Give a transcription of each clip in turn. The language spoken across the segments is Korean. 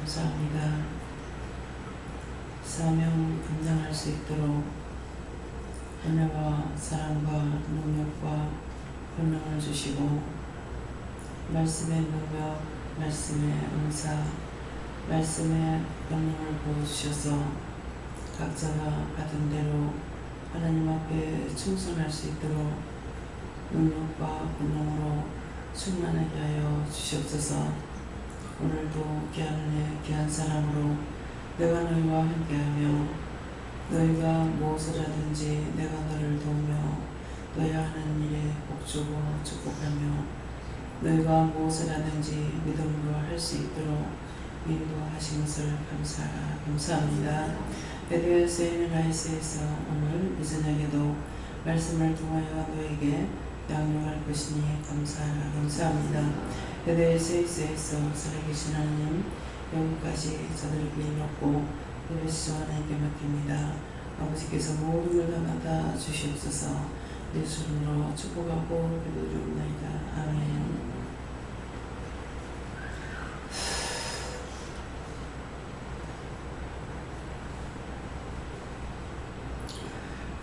감사합니다. 사명 감당할 수 있도록 은혜와 사랑과 능력과 권능을 주시고 말씀의 능력, 말씀의 은사, 말씀의 권능을 부어주셔서 각자가 받은 대로 하나님 앞에 충성할 수 있도록 능력과 권능으로 충만하게 하여 주시옵소서. 오늘도 귀한 은혜, 귀한 사랑으로 내가 너희와 함께하며 너희가 무엇을 하든지 내가 너를 도우며 너희 하는 일에 복주고 축복하며 너희가 무엇을 하든지 믿음으로 할 수 있도록 인도하신 것을 감사합니다. 베드로에 쓰이는 라이스에서 오늘 이 저녁에도 말씀을 통하여 너에게 양육할 것이니 감사합니다. 베드로에 쓰이스에서 살아계신 하나님, 여기까지 저들에게 이뤘고 예배시죠 하나님께 맡깁니다. 아버지께서 모든 걸 다 받아 주시옵소서. 예수 이름으로 축복하고 기도드립니다. 아멘.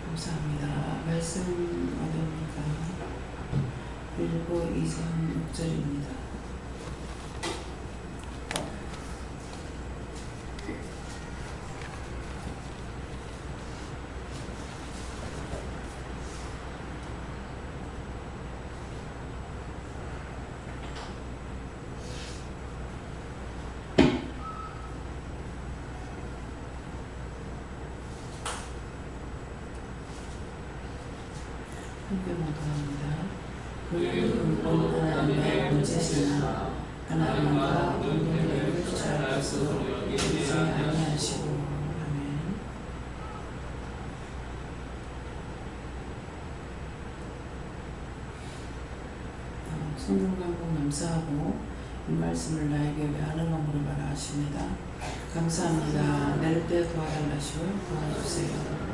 감사합니다. 말씀 어디입니까? 빌보 2장 6절입니다. 함께 모두합니다. 그는 하나님의 본체시나 하나님과 운동을 주체할 수 있지 아니하시고. 아멘. 성령 강구 감사하고 이 말씀을 나에게 왜 하는 가 물어봐라 하십니다. 감사합니다. 내릴 때 도와달라시오. 도와주세요.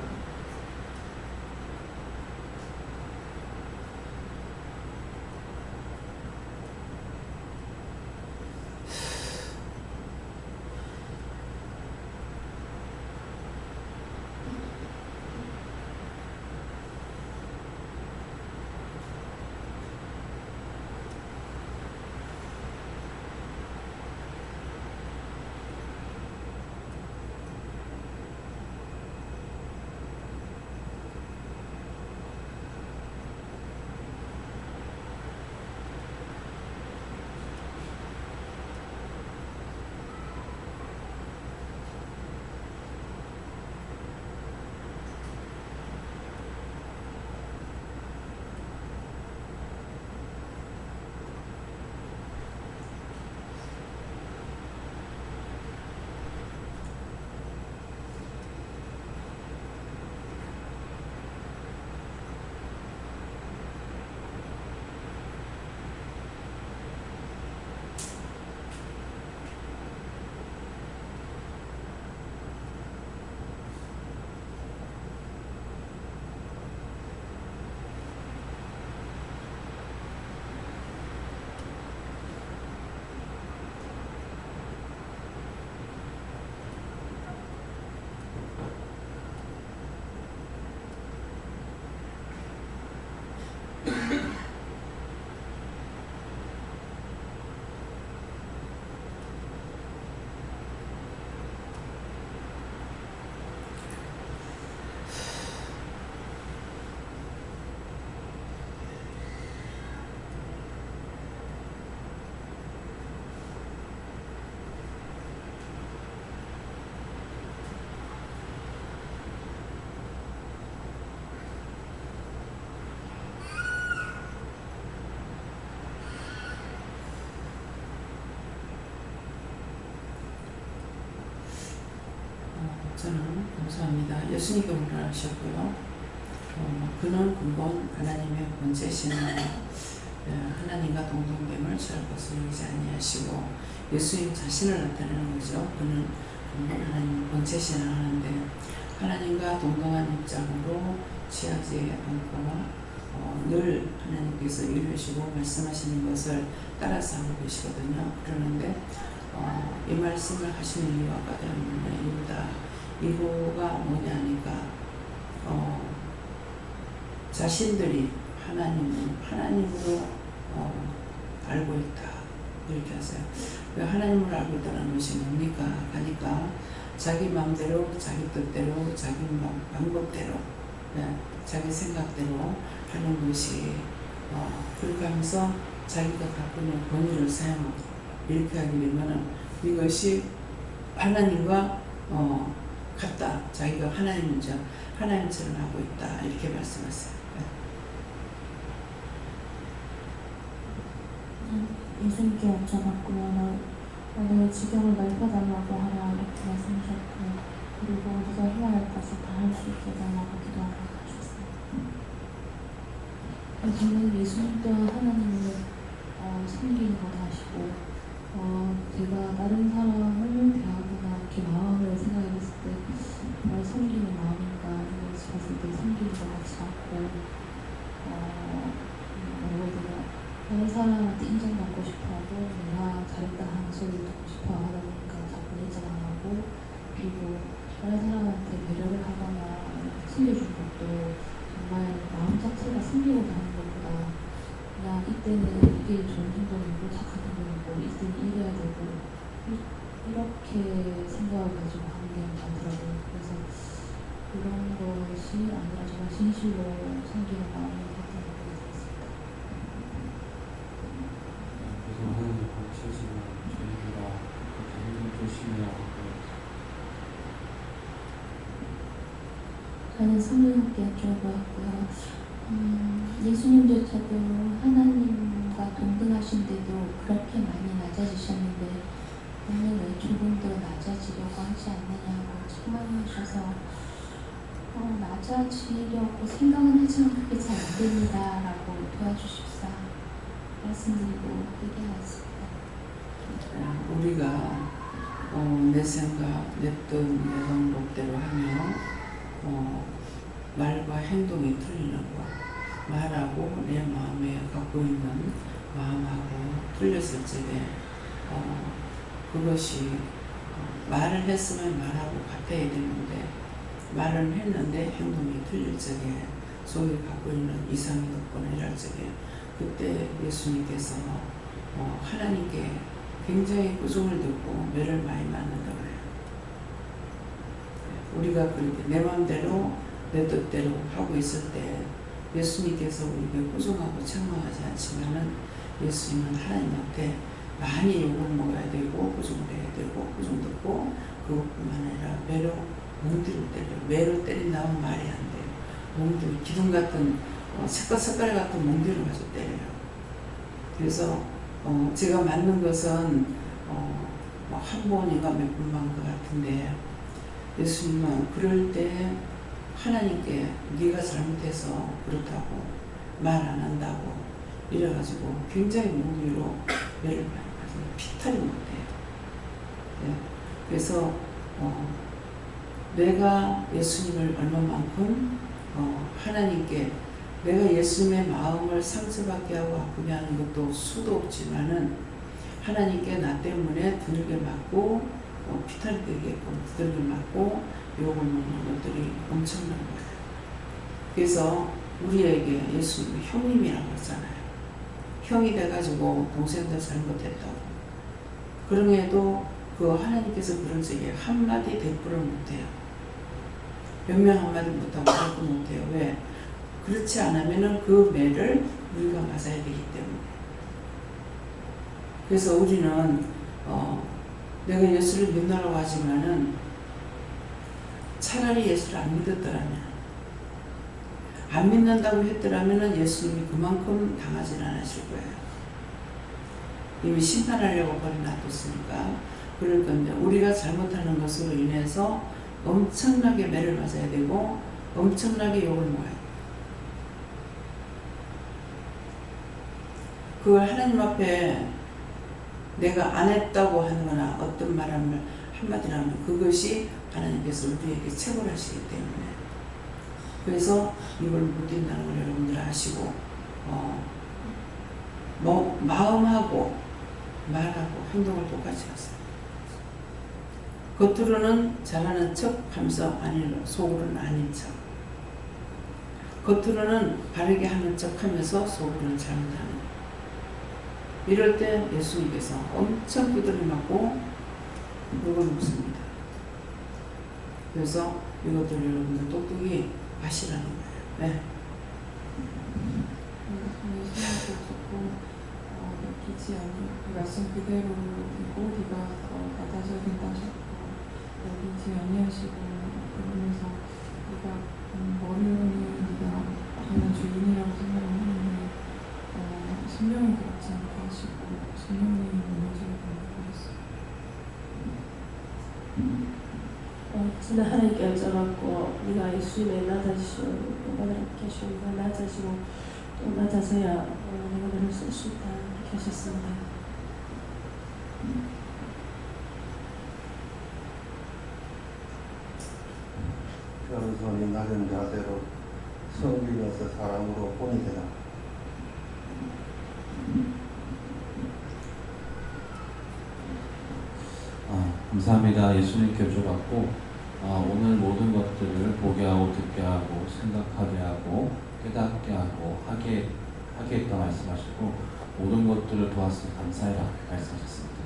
저는 감사합니다. 예수님께 운전하셨고요. 그는 근본 하나님의 본체시나 하나님과 동등됨을 취할 것을 여기지 아니하시고 예수님 자신을 나타내는 거죠. 그는 근본 하나님의 본체시나 하는데 하나님과 동등한 입장으로 취하지 않고 늘 하나님께서 이루시고 말씀하시는 것을 따라서 하고 계시거든요. 그러는데 이 말씀을 하시는 이유가 이유가 뭐냐니까 자신들이 하나님으로 알고 있다 이렇게 하세요. 하나님을 알고 있다는 것이 뭡니까? 하니까 자기 마음대로, 자기 뜻대로, 자기 방법대로, 자기 생각대로 하는 것이 그렇게 하면서 자기가 갖고 있는 권위를 사용하고 이렇게 하게 되면은 이것이 하나님과 같다. 자기가 하나님처럼 하고 있다. 이렇게 말씀하세요. 예수님께 여쭤봤고요. 내 지경을 넓혀달라고 하라 이렇게 말씀하셨고, 그리고 네가 해야 할 것을 다 할 수 있게 해달라고 기도하라고 하셨어요. 저는 예수님도 하나님을 섬기는 거 다시고, 제가 다른 사람을 대하거나 이렇게 마음을 생각했을 때 섬기는 마음인가 아니면 봤을 때 섬기는 것 같지 않고, 다른 사람한테 인정받고 싶어하고 내가 잘했다 하는 소리를 듣고 싶어 하다 보니까 자꾸 인정 안 하고, 그리고 다른 사람한테 배려를 하거나 챙겨주는 것도 정말 마음 자체가 섬기고자 하는 것보다 그냥 이때는 이게 좋은 행동이고 착한 행동이고 이때는 이래야 되고 이렇게 생각을 가지고 하는 게 많더라고요. 그래서 그런 것이 아니라 정말 진실로 섬기는 마음이 됐다는 생각이 들었습니다. 하나님 가르치시면 저희가 조심해야 할 것 같아요. 저는 성령님께 여쭤보았고요. 예수님조차도 하나님과 동등하신데도 그렇게 많이 낮아지셨는데 오늘 왜 조금 더 낮아지려고 하지 않느냐고 책망하셔서 낮아지려고 생각은 하지만 그게 잘 안 됩니다 라고 도와주십사 말씀드리고 얘기하였습니다. 우리가 내 생각, 내 뜻, 내 방법대로 하며 말과 행동이 틀리는 것, 말하고 내 마음에 갖고 있는 마음하고 틀렸을 적에 그것이 말을 했으면 말하고 같아야 되는데 말은 했는데 행동이 틀릴 적에 속에 갖고 있는 이상이 없거나 이럴 적에 그때 예수님께서 하나님께 굉장히 꾸중을 듣고 매를 많이 맞는다고 해요. 우리가 그렇게 내 마음대로 내 뜻대로 하고 있을 때 예수님께서 우리에게 꾸중하고 책망하지 않지만은 예수님은 하나님 앞에 많이 욕을 먹어야 되고 꾸중을 해야 되고 꾸중 듣고 그것뿐만 아니라 매로 몽디를 때려요. 매로 때린다면 말이 안 돼요. 몽디, 기둥 같은 색깔 같은 몽디를 가지고 때려요. 그래서 제가 맞는 것은 한 번인가 몇 번만 것 같은데 예수님은 그럴 때 하나님께 네가 잘못해서 그렇다고 말 안 한다고 이래가지고 굉장히 몽디로 매를 많이 맞아요. 피탈이 못해요. 네. 그래서 내가 예수님을 얼마만큼 하나님께 내가 예수님의 마음을 상처받게 하고 아프게 하는 것도 수도 없지만은 하나님께 나 때문에 두들겨 맞고 피탈 되게끔 두들겨 맞고 욕을 먹는 것들이 엄청난 거예요. 그래서 우리에게 예수님이 형님이라고 하잖아요. 형이 돼가지고 동생들 잘못했다고. 그럼에도 그 하나님께서 그런 적에 한마디 대꾸를 못해요. 변명 한마디 못하고 대꾸 못해요. 왜? 그렇지 않으면 그 매를 우리가 맞아야 되기 때문에. 그래서 우리는 내가 예수를 믿으라고 하지만은 차라리 예수를 안 믿었더라면 안 믿는다고 했더라면 예수님이 그만큼 당하지 않으실 거예요. 이미 심판하려고 버려놔뒀으니까. 그럴 건데 우리가 잘못하는 것으로 인해서 엄청나게 매를 맞아야 되고 엄청나게 욕을 먹어야 돼요. 그걸 하나님 앞에 내가 안 했다고 하거나 어떤 말 한마디를 하면 그것이 하나님께서 우리에게 체벌하시기 때문에. 그래서 이걸 못 뛴다는 걸 여러분들 아시고 마음하고 말하고 행동을 똑같이 하세요. 겉으로는 잘하는 척 하면서 속으로는 아닌 척. 겉으로는 바르게 하는 척 하면서 속으로는 잘못하는. 이럴 때 예수님께서 엄청 두드려 맞고 욕을 먹습니다. 그래서 이것들 여러분들 똑똑히 아시라는 거예요. 네. 예수님께서 조금 믿기지 않는 말씀 그대로 믿고 네가 더 받아줘야 된다 하셨고 믿지 아니하시고 그러면서 네가 머리로는 네가 당연 주인이라고 생각하는데 심령이 그렇지 않게 하시고 심령이 무너지게 하셨어요. 진짜 하나님께 여쭤봤고 네가 예수님의 낮아지시고 받아주시고 낮아지고 또 낮아서야 내가 너를 쓸 수 있다 이렇게 하셨습니다. 변손이 낮은 자세로 성비로서 사람으로 본이 되라. 감사합니다. 예수님께 여쭤봤고 오늘 모든 것들을 보게 하고 듣게 하고 생각하게 하고 깨닫게 하고 하게 했다 말씀하시고 모든 것들을 도왔으니 감사해라 말씀하셨습니다.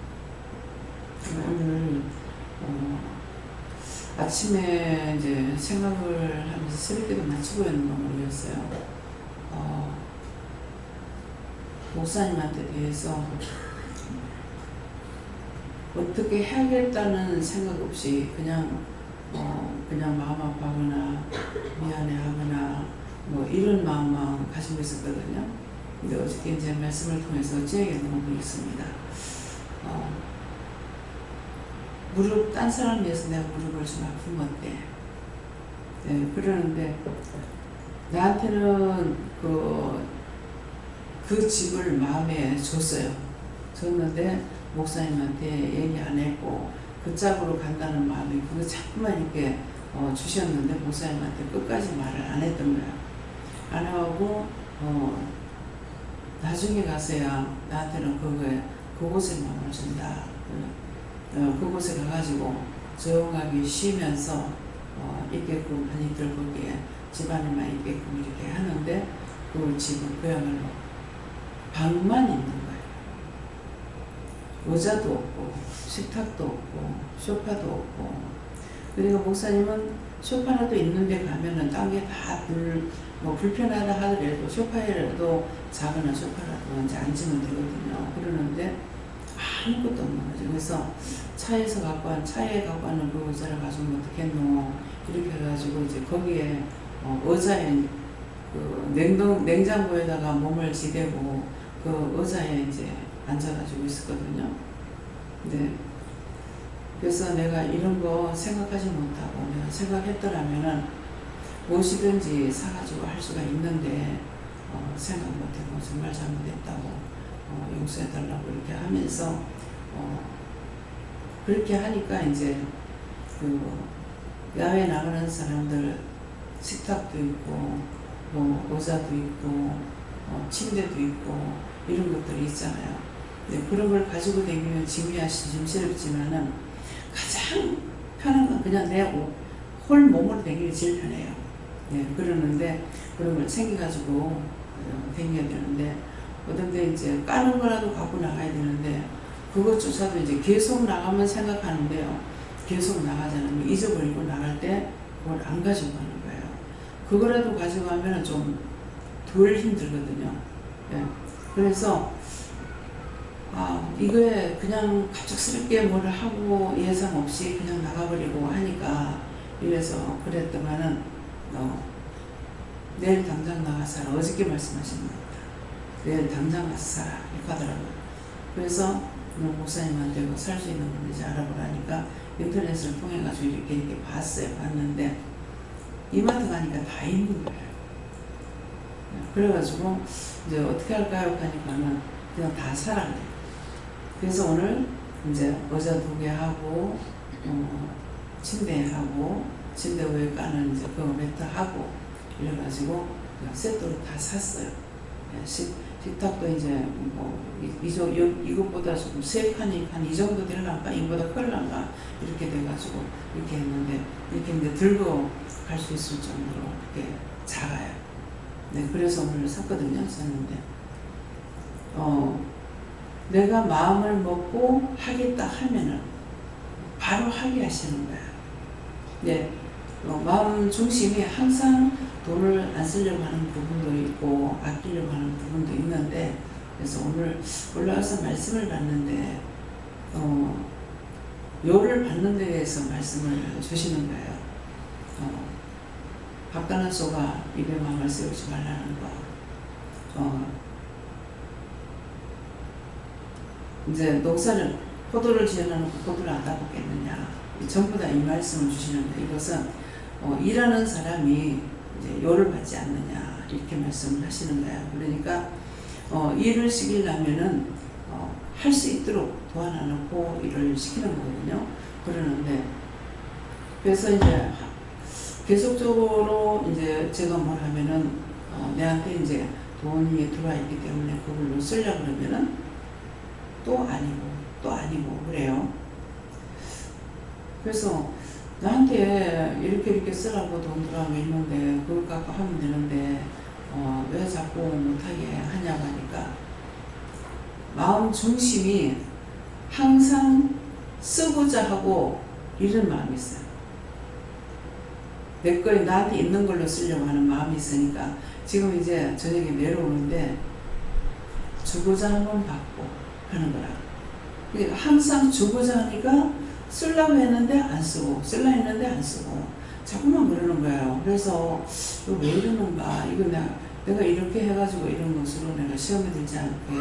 오늘 아침에 이제 생각을 하면서 새벽기도 마치고 있는 거 모르겠어요. 목사님한테 대해서 어떻게 해야겠다는 생각 없이 그냥 마음 아파하거나 미안해하거나 뭐 이런 마음만 가지고 있었거든요. 근데 어저께 이제 말씀을 통해서 저에게 너무 있습니다. 딴 사람 위해서 내가 무릎을 좀 아픈 건데, 네, 그러는데 나한테는 그 집을 마음에 줬어요. 줬는데 목사님한테 얘기 안 했고 그 짝으로 간다는 마음이 그거 자꾸만 이렇게 주셨는데 목사님한테 끝까지 말을 안 했던 거야. 안 하고 나중에 가서야 나한테는 그곳에 마음을 준다. 그곳에 가가지고 조용하게 쉬면서 있게끔 많이들 거기에 집안에만 있게끔 이렇게 하는데 그 집은 그야말로 방만 있는 거예요. 의자도 없고 식탁도 없고 소파도 없고. 그리고 목사님은 소파라도 있는데 가면은 딴 게 다 불편하다 하더라도 소파에라도 작은 소파라도 이제 앉으면 되거든요. 그러는데 아무것도 없는 거죠. 그래서 차에 갖고 왔는 그 의자를 가지고 어떻겠노 이렇게 해가지고 이제 거기에 의자에 냉장고에다가 몸을 지대고 그 의자에 이제 앉아가지고 있었거든요. 근데 그래서 내가 이런 거 생각하지 못하고 내가 생각했더라면은 무엇이든지 사가지고 할 수가 있는데 생각 못하고 정말 잘못했다고 용서해달라고 이렇게 하면서 그렇게 하니까 이제 야외 나가는 사람들 식탁도 있고 의자도 있고 침대도 있고 이런 것들이 있잖아요. 그런 걸 가지고 다니면 짐스럽지만은 가장 편한 건 그냥 내 홀 몸으로 다니기 제일 편해요. 그러는데 그런 걸 챙겨가지고 다녀야 되는데 어떤데 이제 까는 거라도 갖고 나가야 되는데 그것조차도 이제 계속 나가면 생각하는데요. 계속 나가지 않으면 잊어버리고 나갈 때 그걸 안 가지고 가는 거예요. 그거라도 가지고 가면 좀 덜 힘들거든요. 그래서 이거에 그냥 갑작스럽게 뭘 하고 예상 없이 그냥 나가버리고 하니까 이래서 그랬더만은 내일 당장 나가서 어저께 말씀하신 겁니다. 내일 당장 가서 살아 이렇게 하더라고요. 그래서 목사님한테 살 수 있는 건지 알아보라니까 인터넷을 통해 가지고 이렇게 봤는데 이마트 가니까 다 있는 거예요. 그래가지고 이제 어떻게 할까요 하니까는 그냥 다 사라 그래요. 그래서 오늘 이제 의자 2개 하고 침대 위에 까는 이제 그 매트 하고 이래가지고 세트로 다 샀어요. 식탁도 이제 뭐 이것보다 조금 세 칸이 한 이 정도 되려나 이보다 클려나 이렇게 돼가지고 이렇게 했는데 이렇게 이제 들고 갈 수 있을 정도로 이렇게 작아요. 네, 그래서 오늘 샀거든요. 샀는데 내가 마음을 먹고 하겠다 하면은 바로 하게 하시는 거야. 네, 마음 중심이 항상 돈을 안 쓰려고 하는 부분도 있고 아끼려고 하는 부분도 있는데, 그래서 오늘 올라와서 말씀을 봤는데 요를 받는 데 대해서 말씀을 주시는 거예요. 밥가난 소가 입에 마음을 세우지 말라는 거. 이제 농사를 포도를 지어놓고 포도를 안 따먹겠느냐, 전부 다 이 말씀을 주시는데, 이것은 일하는 사람이 이제 요를 받지 않느냐 이렇게 말씀을 하시는 거예요. 그러니까 일을 시키려면은 할 수 있도록 도와놓고 일을 시키는 거거든요. 그러는데, 그래서 이제 계속적으로 이제 제가 뭘 하면은 내한테 이제 돈이 들어와 있기 때문에 그걸로 쓰려고 그러면은 또 아니고 그래요. 그래서 나한테 이렇게 쓰라고 돈 들어가고 있는데 그걸 갖고 하면 되는데 왜 자꾸 못하게 하냐고 하니까, 마음 중심이 항상 쓰고자 하고 이런 마음이 있어요. 내 거에 나한테 있는 걸로 쓰려고 하는 마음이 있으니까 지금 이제 저녁에 내려오는데 주고자 하면 받고 하는 거라. 그러니까 항상 주고자 하니까 쓰려고 했는데 안 쓰고 쓰려고 했는데 안 쓰고 자꾸만 그러는 거예요. 그래서 이거 왜 이러는가, 이거 내가 이렇게 해가지고 이런 것으로 내가 시험에 들지 않게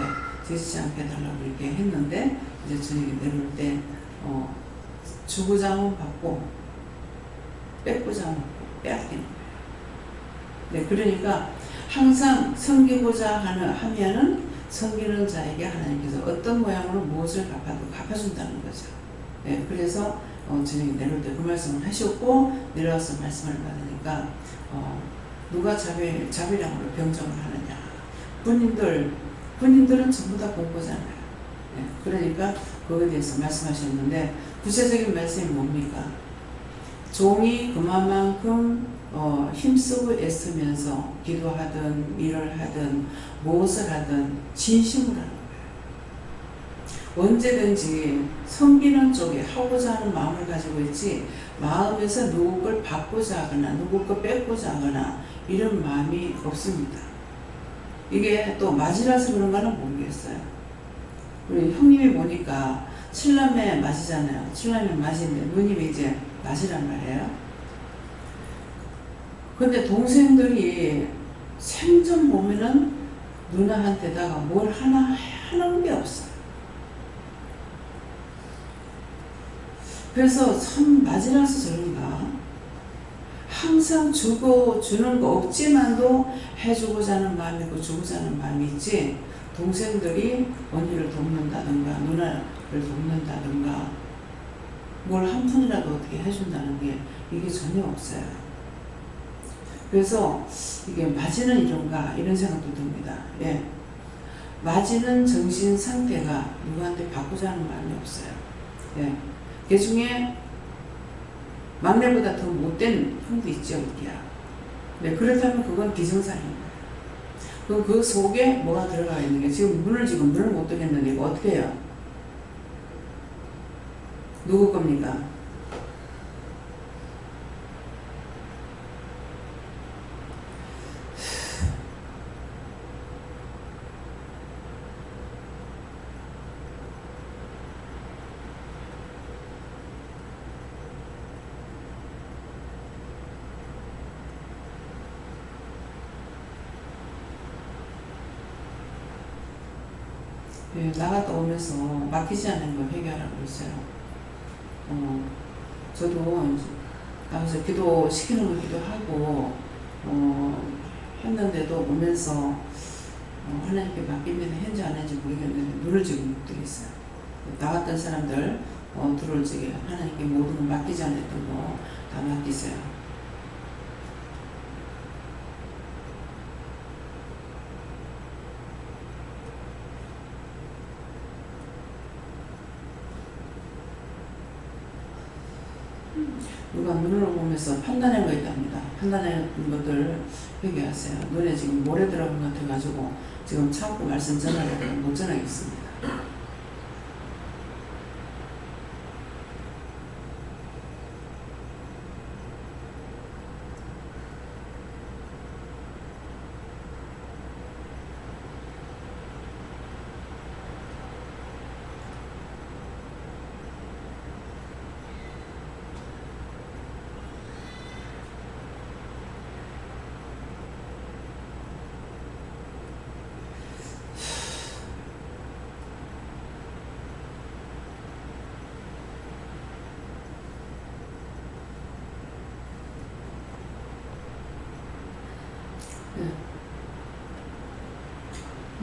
되지 않게 해달라고 이렇게 했는데, 이제 저녁에 내려올 때 주고자 하면 받고 뺏고자 하면 빼앗기는 거예요. 네, 그러니까 항상 섬기고자 하면은 섬기는 자에게 하나님께서 어떤 모양으로 무엇을 갚아준다는 거죠. 네, 그래서 저녁에 내려올 때 그 말씀을 하셨고 내려와서 말씀을 받으니까 누가 자비량으로 병정을 하느냐. 군인들은 전부 다 공고잖아요. 네, 그러니까 그거에 대해서 말씀하셨는데, 구체적인 말씀이 뭡니까? 종이 그만큼 힘쓰고 애쓰면서 기도하든 일을 하든 무엇을 하든 진심으로 하는 거예요. 언제든지 섬기는 쪽에 하고자 하는 마음을 가지고 있지, 마음에서 누구 걸 받고자 하거나 누구 걸 뺏고자 하거나 이런 마음이 없습니다. 이게 또 맞이라서 그런가는 모르겠어요. 우리 형님이 보니까 7남매 맞이잖아요. 7남매 맞이인데 누님이 이제 맞이란 말이에요. 근데 동생들이 생전 보면은 누나한테다가 뭘 하는 게 없어요. 그래서 참 맞이라서 저런가. 항상 주는 거 없지만도 해주고자 하는 마음이 있고 주고자 하는 마음이 있지, 동생들이 언니를 돕는다든가 누나를 돕는다든가 뭘 한 푼이라도 어떻게 해준다는 게 이게 전혀 없어요. 그래서 이게 맞이는 이런가 이런 생각도 듭니다. 예. 맞이는 정신 상태가 누구한테 바꾸자 하는 마음이 없어요. 예. 그 중에 막내보다 더 못된 형도 있죠, 이게야. 네, 그렇다면 그건 비정상인 거예요. 그 속에 뭐가 들어가 있는 게, 지금 문을 못 뜨겠는데 이거 어떻게 해요? 누구 겁니까? 예, 나갔다 오면서 막히지 않은 걸 해결하고 있어요. 저도 나가서 기도 시키는 거 기도하고 했는데도 오면서 하나님께 맡기면 했는지 안 했는지 모르겠는데 눈을 지금 못 뜨겠어요. 나갔던 사람들 들어올 적에 하나님께 모든 걸 맡기지 않았던 거 다 맡기세요. 누가 눈으로 보면서 판단한 거 있답니다. 판단한 것들을 회개하세요. 눈에 지금 모래 들어간 것 같아가지고 지금 참고 말씀 전하려고 못 전하겠습니다.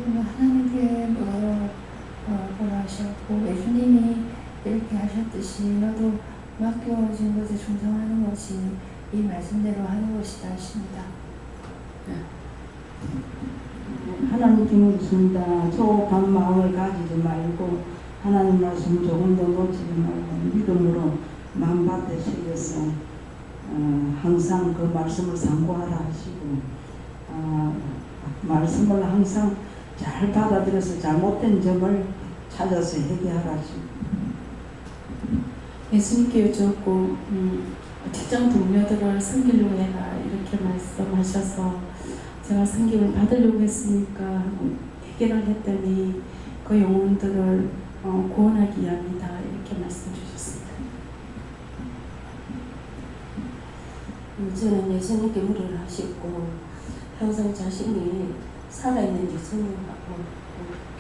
하나님께 뭐라 하셨고 예수님이 이렇게 하셨듯이 너도 맡겨진 것에 충성하는 것이 이 말씀대로 하는 것이다 하십니다. 하나님께 묻습니다. 조급한 마음을 가지지 말고 하나님 말씀 조금도 놓치지 말고 믿음으로 마음밭에 새겨서 항상 그 말씀을 상고하라 하시고 말씀을 항상 잘 받아들여서 잘못된 점을 찾아서 회개하라 하시고 예수님께 여쭙고 직장 동료들을 섬기려고 해라 이렇게 말씀하셔서 제가 섬김을 받으려고 했으니까 해결을 했더니 그 영혼들을 구원하기 위함이다 이렇게 말씀 주셨습니다. 저는 예수님께 물을 하시고 항상 자신이 살아있는지 성령하고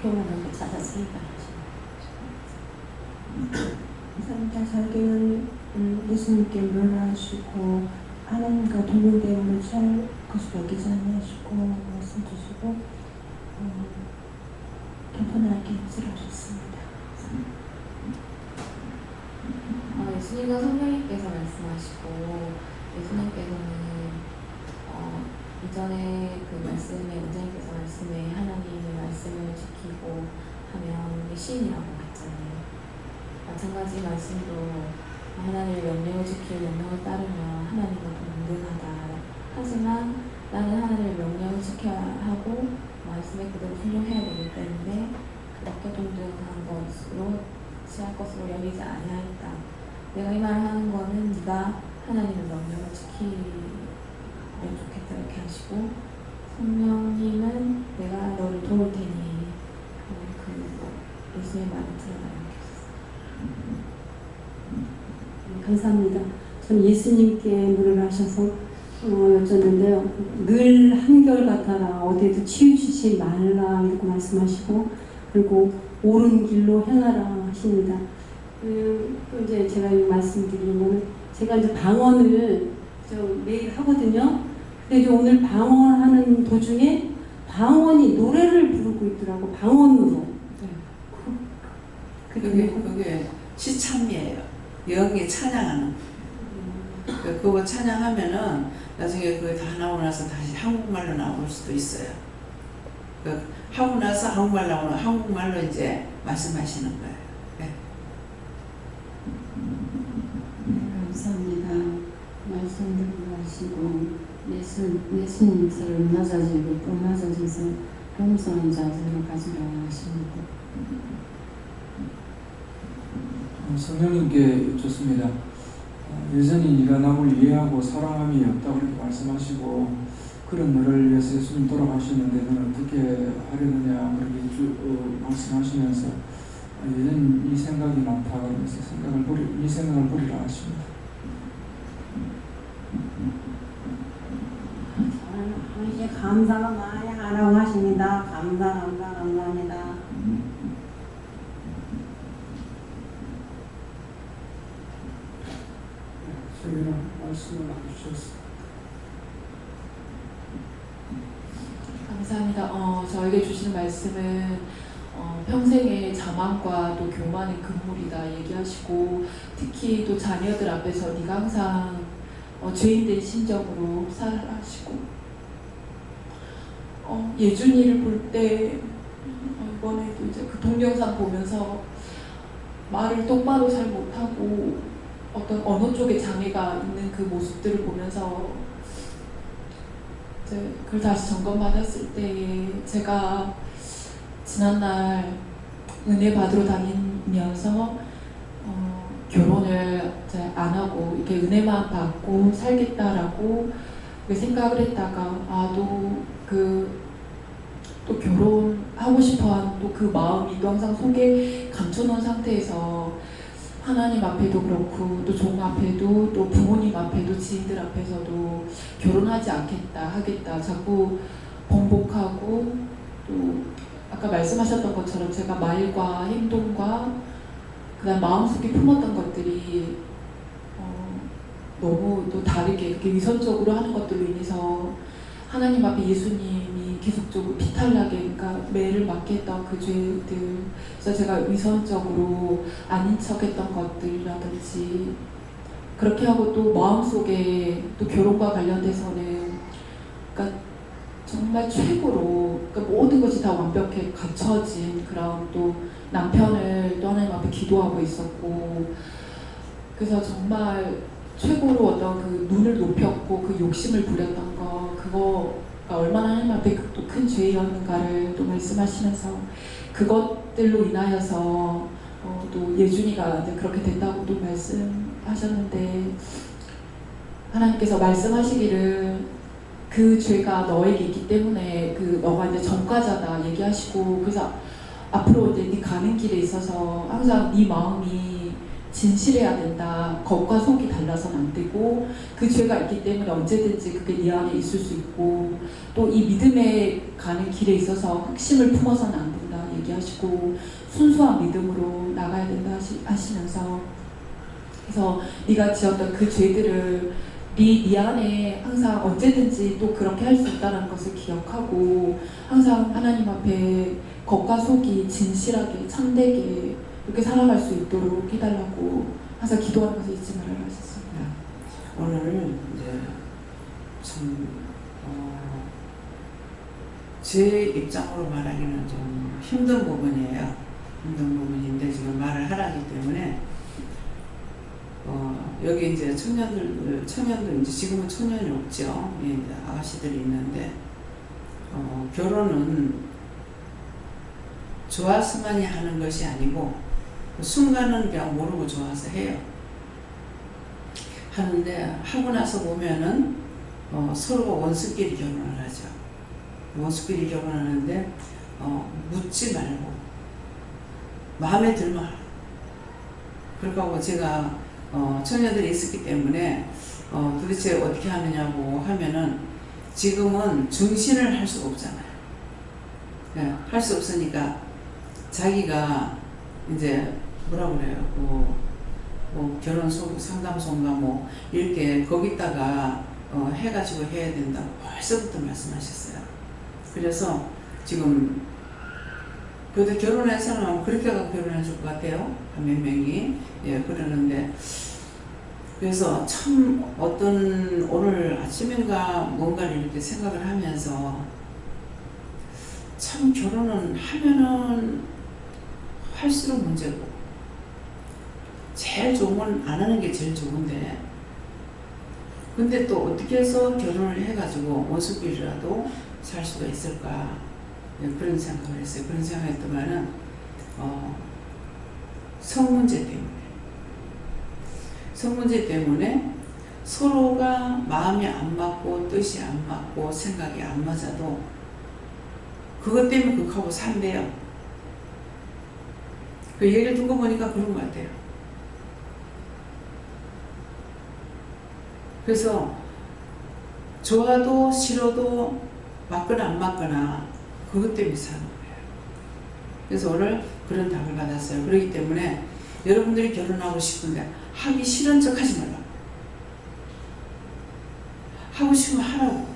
교만하고 찾아서 삶자 살기는 예수님께 물러하시고 하나님과 동행됨을 잘 거스르기 전에 하시고 말씀 주시고 겸손하게 인술하셨습니다. 예수님과 성령님께서 말씀하시고 예수님께서는 이전에 그 말씀에 원장님께서 말씀에 하나님의 말씀을 지키고 하면 시인이라고 했잖아요. 마찬가지 말씀도 하나님의 명령을 지키고 명령을 따르면 하나님과 동등하다. 하지만 나는 하나님의 명령을 지켜야 하고 말씀에 그대로 순종해야 되기 때문에 그렇게 동등한 것으로 취할 것으로 여기지 아니하였다. 내가 이 말을 하는 거는 네가 하나님의 명령을 지키면 좋겠다 이렇게 하시고 성령님은 내가 너를 도울 테니 그 예수의 말을 들어라 이렇게 했어요. 감사합니다. 전 예수님께 물을 하셔서 여쭙는데요. 늘 한결같아라 어디에도 치우치지 말라 이렇게 말씀하시고 그리고 옳은 길로 행하라 하십니다. 또 이제 제가 말씀드리면 제가 이제 방언을 매일 하거든요. 근데 이제 오늘 방언하는 도중에 방언이 노래를 부르고 있더라고 방언으로. 그게 시참이에요. 영이 찬양하는. 그거 찬양하면은 나중에 그거 다 나오고 나서 다시 한국말로 나올 수도 있어요. 하고 나서 한국말 나오면 한국말로 이제 말씀하시는 거예요. 네. 감사합니다. 말씀 듣고 하시고 예수님처럼 낮아지고 또 낮아져서 겸손한 자세를 가지라 하십니다. 성령님께 여쭙습니다. 여전히 네가 남을 이해하고 사랑함이 없다고 이렇게 말씀하시고 그런 너를 위해서 예수님 돌아가셨는데 너는 어떻게 하려느냐 그렇게 말씀하시면서 여전히 이 생각이 많다 그러면서 이 생각을 버리라 하십니다. 이제 감사가 많이 하라고 하십니다. 감사합니다. 저희는 말씀을 나누셨습니다. 감사합니다. 저에게 주시는 말씀은 평생의 자만과 또 교만의 금물이다 얘기하시고 특히 또 자녀들 앞에서 네가 항상 죄인된 심정으로 살아라 하시고 예준이를 볼 때 이번에도 이제 그 동영상 보면서 말을 똑바로 잘 못하고 어떤 어느 쪽에 장애가 있는 그 모습들을 보면서 이제 그걸 다시 점검받았을 때 제가 지난날 은혜 받으러 다니면서 결혼을 이제 안 하고 이렇게 은혜만 받고 살겠다라고 생각을 했다가 또 결혼하고 싶어하는 또 그 마음이 또 항상 속에 감춰놓은 상태에서 하나님 앞에도 그렇고 또 종 앞에도 또 부모님 앞에도 지인들 앞에서도 결혼하지 않겠다 하겠다 자꾸 번복하고 또 아까 말씀하셨던 것처럼 제가 말과 행동과 그다음 마음속에 품었던 것들이 너무 또 다르게 이렇게 위선적으로 하는 것들로 인해서 하나님 앞에 예수님이 계속적으로 비탈나게 그러니까 매를 맞게 했던 그 죄들 그래서 제가 위선적으로 아닌 척했던 것들이라든지 그렇게 하고 또 마음속에 또 결혼과 관련돼서는 그러니까 정말 최고로 그러니까 모든 것이 다 완벽하게 갖춰진 그런 또 남편을 또 하나님 앞에 기도하고 있었고 그래서 정말 최고로 어떤 그 눈을 높였고 그 욕심을 부렸던 그거가 얼마나 하나님 앞에 또 큰 죄였는가를 또 말씀하시면서 그것들로 인하여서 또 예준이가 이제 그렇게 됐다고 또 말씀하셨는데 하나님께서 말씀하시기를 그 죄가 너에게 있기 때문에 그 너가 이제 전과자다 얘기하시고 그래서 앞으로 이제 네 가는 길에 있어서 항상 네 마음이 진실해야 된다. 겉과 속이 달라서는 안 되고 그 죄가 있기 때문에 언제든지 그게 네 안에 있을 수 있고 또 이 믿음에 가는 길에 있어서 흑심을 품어서는 안 된다 얘기하시고 순수한 믿음으로 나가야 된다 하시면서 그래서 네가 지었던 그 죄들을 네 안에 항상 언제든지 또 그렇게 할 수 있다는 것을 기억하고 항상 하나님 앞에 겉과 속이 진실하게 참되게 이렇게 살아갈 수 있도록 해달라고 항상 기도하는 것을 잊지 말아라 하셨습니다. 오늘 이제 참 제 입장으로 말하기는 좀 힘든 부분이에요. 힘든 부분인데 지금 말을 하라기 때문에 여기 이제 청년들 이제 지금은 청년이 없죠. 이제 아가씨들이 있는데 결혼은 좋아서만이 하는 것이 아니고 순간은 그냥 모르고 좋아서 해요. 하는데 하고 나서 보면은 서로가 원수끼리 결혼을 하죠. 원수끼리 결혼하는데 묻지 말고 마음에 들면 그러고 제가 청년들이 있었기 때문에 도대체 어떻게 하느냐고 하면은 지금은 증신을 할 수가 없잖아요. 네, 할 수 없으니까 자기가 이제 뭐라 그래요? 뭐 결혼 상담소인가 뭐 이렇게 거기다가 해가지고 해야 된다고 벌써부터 말씀하셨어요. 그래서 지금 그래도 결혼한 사람은 그렇게 하고 결혼해 줄 것 같아요. 몇 명이 그러는데 그래서 참 오늘 아침인가 뭔가를 이렇게 생각을 하면서 참 결혼은 하면은 할수록 문제고 제일 좋은 건 안 하는 게 제일 좋은데 근데 또 어떻게 해서 결혼을 해가지고 원수끼리라도 살 수가 있을까 그런 생각을 했어요. 그런 생각했더만은 성문제 때문에 서로가 마음이 안 맞고 뜻이 안 맞고 생각이 안 맞아도 그것 때문에 극하고 산대요. 그 얘기를 듣고 보니까 그런 것 같아요. 그래서 좋아도 싫어도 맞거나 안 맞거나 그것 때문에 사는 거예요. 그래서 오늘 그런 답을 받았어요. 그렇기 때문에 여러분들이 결혼하고 싶은데 하기 싫은 척 하지 말라고. 하고 싶으면 하라고.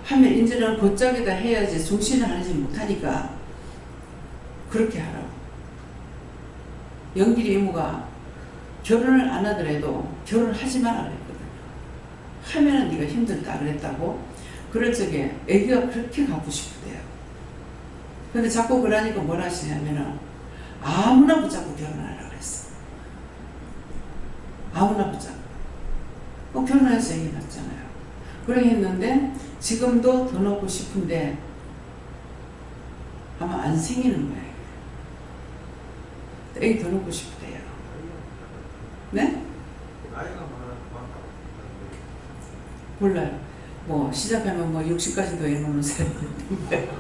하면 이제는 곧장에다 해야지 정신을 하지 못하니까 그렇게 하라고. 영길이 이모가 결혼을 안 하더라도 결혼하지 마라 그랬거든요. 하면은 네가 힘들다 그랬다고. 그럴 적에 애기가 그렇게 갖고 싶대요. 근데 자꾸 그러니까 뭘 하시냐면은 아무나 붙잡고 결혼하라 그랬어. 아무나 보자. 결혼해서 애기 낳잖아요. 그렇게 했는데 지금도 더 넣고 싶은데 아마 안 생기는 거예요. 애기 더 넣고 싶대요. 네? 몰라요. 뭐 시작하면 뭐 60까지도 해놓는 사람이 있는데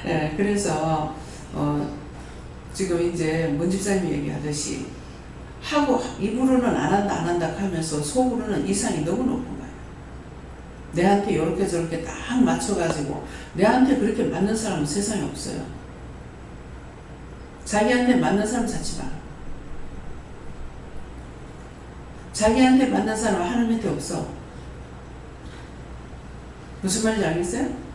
네, 그래서 지금 이제 문 집사님이 얘기하듯이 하고 입으로는 안 한다 하면서 속으로는 이상이 너무 높은 거예요. 내한테 이렇게 저렇게 딱 맞춰가지고 내한테 그렇게 맞는 사람은 세상에 없어요. 자기한테 맞는 사람 찾지 마. 자기한테 맞는 사람은 하나님한테 없어. 무슨 말인지 알겠어요?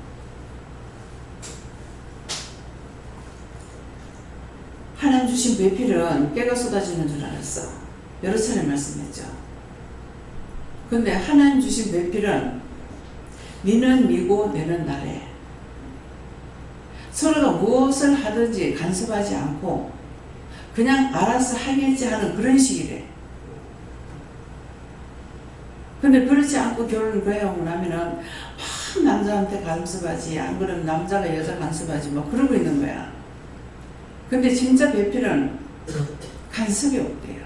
하나님 주신 배필은 깨가 쏟아지는 줄 알았어. 여러 차례 말씀했죠. 근데 하나님 주신 배필은 니는 니고 내는 나래. 서로가 무엇을 하든지 간섭하지 않고 그냥 알아서 하겠지 하는 그런 식이래. 근데 그렇지 않고 결혼을 하고 나면은 막 남자한테 간섭하지, 안 그러면 남자가 여자 간섭하지 뭐 그러고 있는 거야. 근데 진짜 배필은 간섭이 없대요.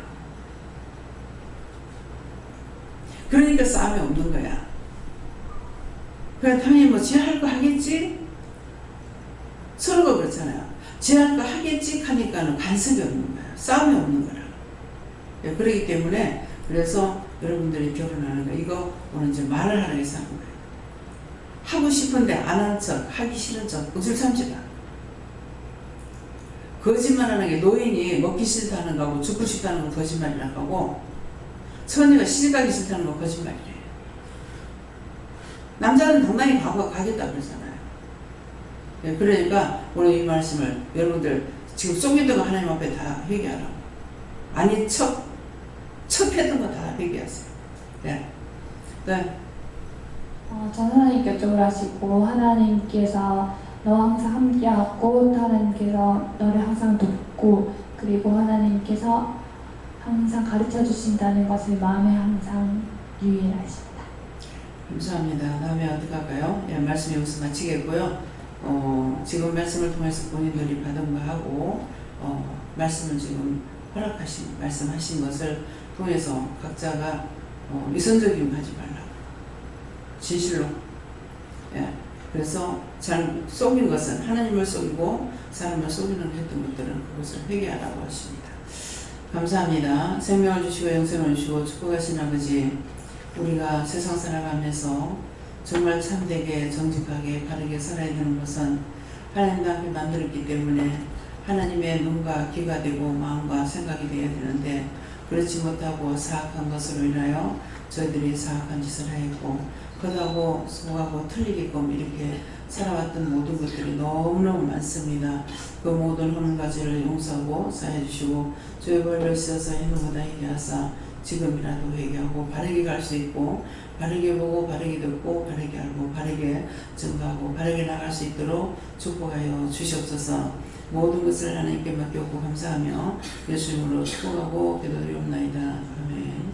그러니까 싸움이 없는 거야. 그래 당연히 뭐 지 할 거 하겠지? 서로가 그렇잖아요. 지 할 거 하겠지 하니까는 간섭이 없는 거야. 싸움이 없는 거라. 예, 그렇기 때문에 그래서 여러분들이 결혼하는 거 이거 오늘 이제 말을 하라 해서 하는 거예요. 하고 싶은데 안 하는 척, 하기 싫은 척, 웃을 참지 마. 거짓말하는 게 노인이 먹기 싫다는 거하고 죽고 싶다는 건 거짓말이라고 하고 처녀가 시집가기 싫다는 건 거짓말이래요. 남자는 당당히 가겠다 그러잖아요. 네, 그러니까 오늘 이 말씀을 여러분들 지금 쏙있던 거 하나님 앞에 다 회개하라고. 아니 척 했던 거 다 회개하세요. 네. 네. 전 하나님께 여쭤을 하시고 하나님께서 너 항상 함께하고 하나님께서 너를 항상 돕고 그리고 하나님께서 항상 가르쳐 주신다는 것을 마음에 항상 유의하십니다. 감사합니다. 다음에 어떻게 할까요? 예, 말씀 여기서 마치겠고요. 지금 말씀을 통해서 본인들이 받은 거 하고 말씀을 지금 말씀하신 것을 통해서 각자가 위선적인 거 하지 말라고. 진실로. 예. 그래서 잘 속인 것은 하나님을 속이고 사람을 속이는 했던 것들은 그것을 회개하라고 하십니다. 감사합니다. 생명을 주시고 영생을 주시고 축복하신 아버지, 우리가 세상 살아가면서 정말 참되게 정직하게 바르게 살아야 되는 것은 하나님과 함께 만들었기 때문에 하나님의 눈과 귀가 되고 마음과 생각이 되어야 되는데 그렇지 못하고 사악한 것으로 인하여 저희들이 사악한 짓을 하였고 겉하고 속하고 틀리게끔 이렇게 살아왔던 모든 것들이 너무너무 많습니다. 그 모든 허는 가지를 용서하고 사해 주시고 저희 벌을 씻어서 행동하다 회개하사 지금이라도 회개하고 바르게 갈 수 있고 바르게 보고 바르게 듣고 바르게 알고 바르게 증거하고 바르게 나갈 수 있도록 축복하여 주시옵소서. 모든 것을 하나님께 맡겼고 감사하며 예수님으로 축복하고 기도드리옵나이다. 아멘.